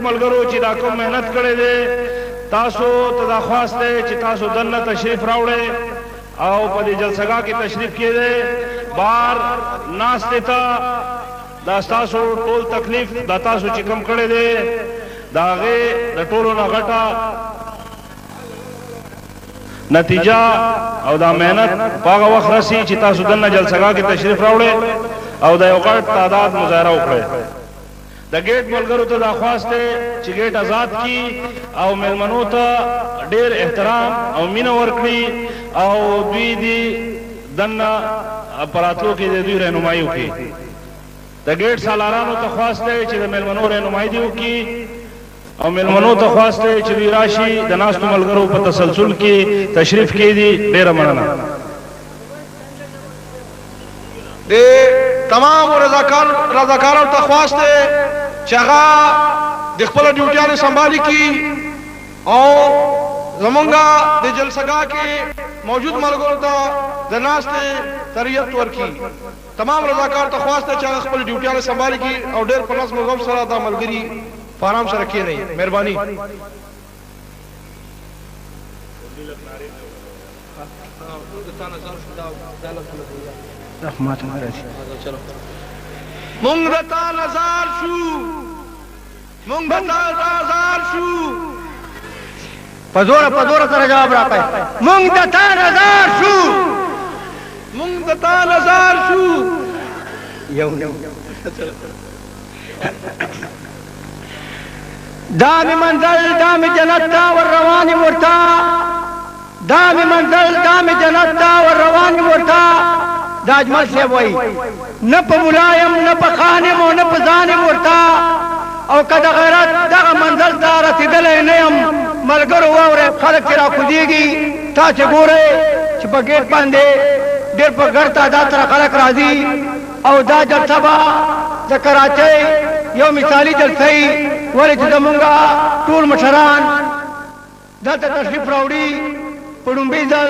ملګرو چې دا کوم مهنت کړی دی تاسو ته دا خواست دی چې تاسو دننه تشریف راوړئ او په دې جلسګاه کې تشریف کېدئ بار ناستې ته دا ستاسو ټول تکلیف دا تاسو چې کم کړی دی د هغې د ټولو نه غټه نتیجه او دا مهنت په هغه وخت رسي چې تاسو دننه جلسګاه کې تشریف راوړئ او د یو غټ تعداد مظاهره وکړئ د ګیټ ملګرو ته دا خواست دی چې ګیټ آزاد کړي او میلمنو ته ډېر احترام او مینه ورکړي او دوی دې دننه په راتلو کې د دوی رهنمایي وکړي د ګیټ سالارانو ته خواست دی چې د میلمنو رهنمایي دې وکړي او میلمنو ته خواست دی چې دوی راشي د ناستو ملګرو په تسلسل کې تشریف کېږدي ډېره مننه تمام رضاکارانو ته خواست دی چې هغه د خپلو ډیوټیانې سنبالي کړي او زمونږ د جلسګاه کې موجود ملګرو ته د ناستې تربیت ورکړي تمام رضاکارو ته خواست دی چې هغه خپلې ډیوټیانې سنبالي کړي او ډېر په نظم و ضبط سره دا ملګري په آرام سره کښېنئ مهرباني مونږ د تا نظار شو مونږ د تا نظار شو په زوره سره جواب راکړئ مونږ د تا نظار شو مونږ د تا نظار شو یو دا می منزل دا می جنت تا ور روان ورتا دا می منزل دا می جنت تا ور روان ورتا دا اجمل صاحب وای نه په ملایم نه په خانم او نه په ځانم ورتا او کده غیرت دغه منزل ته رسیدلی نه یم ملګرو واورئ خلک چې راکوزېږي تا چې ګورئ چې په ګیټ باندې ډېر په ګڼ تعداد سره خلک راځي او دا جلسه به د کراچۍ یو مثالي جلسه وي ولې چې زمونږ ټول مشران دلته تشریف راوړي په لومړي ځل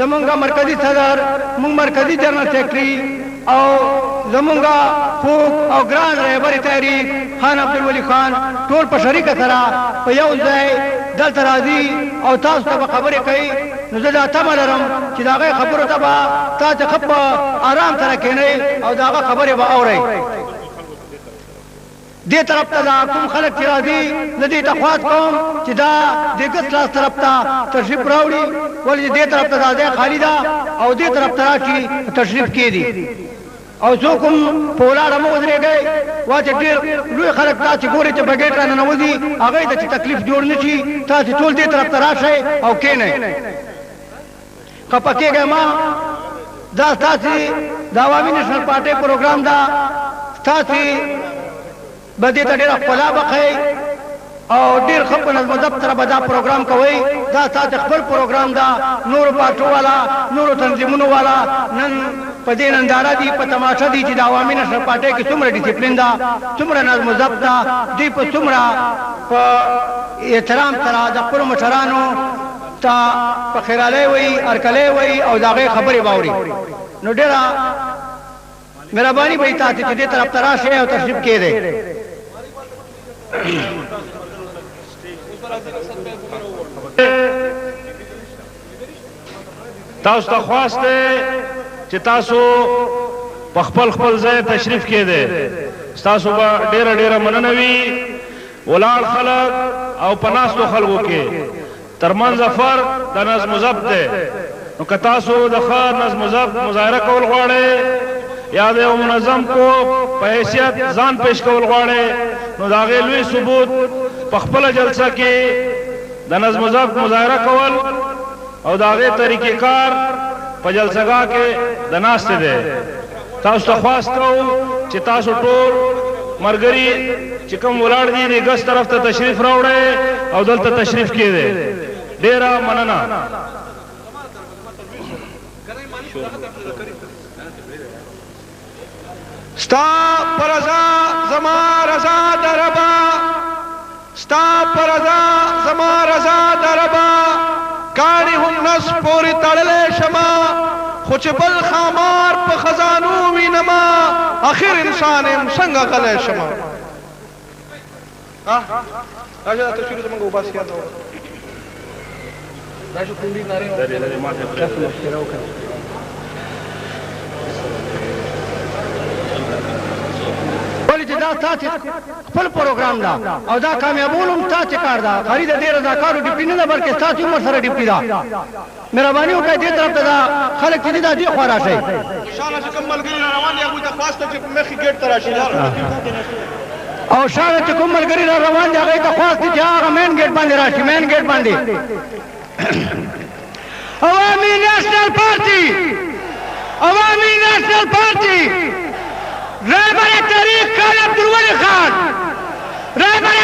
زمونږ مرکزي صدر موږ مرکزي جنرال سیکرټري او زمونږ خوږ او ګران رهبر تحریک خان عبدالولي خان ټول په شریکه سره په یو ځای دلته راځي او تاسو ته به خبرې کوي نو زه دا تمه لرم چې د هغې خبرو ته به تاسو ښه په ارام سره کښېنئ او د هغه خبرې به اورئ دې طرف ته دا کوم خلک چې راځي زه دې ته خواست کوم چې دا د ګس لاس طرف ته تشریف راوړي ولې دې طرف ته دا ځای خالي ده او دې طرف ته راشي تشریف کېږدي او څوک هم په ولاړه مه ودرېږئ وا چې ډېر لوی خلک تاسې ګورئ چې بګیټ را ننوځي هغوی ته چې تکلیف جوړ نه شي تاسې ټول دې طرف ته راشئ او کښېنئ خفه کېږئ مه دا ستاسې د عوامي نیشنل پارټۍ پروګرام ده ستاسې به دې ته ډېره ښکلا به ښئ او ډېر ښه په نظم و ضبط سره به دا پروګرام کوئ دا ستاسې خپل پروګرام ده نورو پارټو والا نورو تنظیمونو والا نن په دې ننداره دي په تماشه دي چې د عوامي نیشنل پارټۍ کې څومره ډیسپلین ده څومره نظم و ضبط ده دوی په څومره په احترام سره د خپلو مشرانو ته په خیرالۍ وایي هرکلی وایي او د هغې خبرې به اوري نو ډېره مهرباني به یې تاسې چې دې طرف ته راشئ او تشریف کېږدئ تاسو ته خواست دی چې تاسو په خپل ځای تشریف کېږدئ ستاسو به ډېره مننه وي ولاړ خلک او په ناستو خلکو کې ترمنځه فرق د نظم و ضبط دی نو که تاسو د ښه نظم و ضبط مظاهره کول غواړئ یا د یو منظم کو په حیثیت ځان پیش کول غواړئ نو د هغې لوی ثبوت په خپله جلسه کې د نظم و ضبط مظاهره کول او د هغې طریقې کار په جلسګاه کې د ناستې دی تاسو ته خواست کوم چې تاسو ټول ملګري چې کوم ولاړ دي د ګس طرف ته تشریف راوړئ او دلته تشریف کېږدئ ډېره مننه ستا پر رضا زما رضا دربا ستا پر رضا زما رضا دربا کاڼي هم نس پورې تړلی شمه خو چې بل خامار په خزانو وینمه اخر انسان یم څنګه غلی شمه ها راځه تصویر زموږ وباس کړه راځو کندي ناره درې ماته ولې چې دا تاسو خپل پروګرام دا او دا کامیابول هم تاسو کار دا خرید دې رضاکارو ډیپټي نه بلکې تاسو عمر سره ډیپټي دا مهرباني وکړئ دې طرف ته دا خلک چې دا دې خوا راشي ان شاء الله چې کوم ملګری روان دي هغه ته خواسته چې مخې ګیټ ته راشي او شاید چې کوم ملګری را روان دي هغه ته خواست چې هغه مین ګیټ باندې راشي مین ګیټ باندې عوامي نېشنل پارټي رهبر تاریخ خان عبدالولي خان رهبر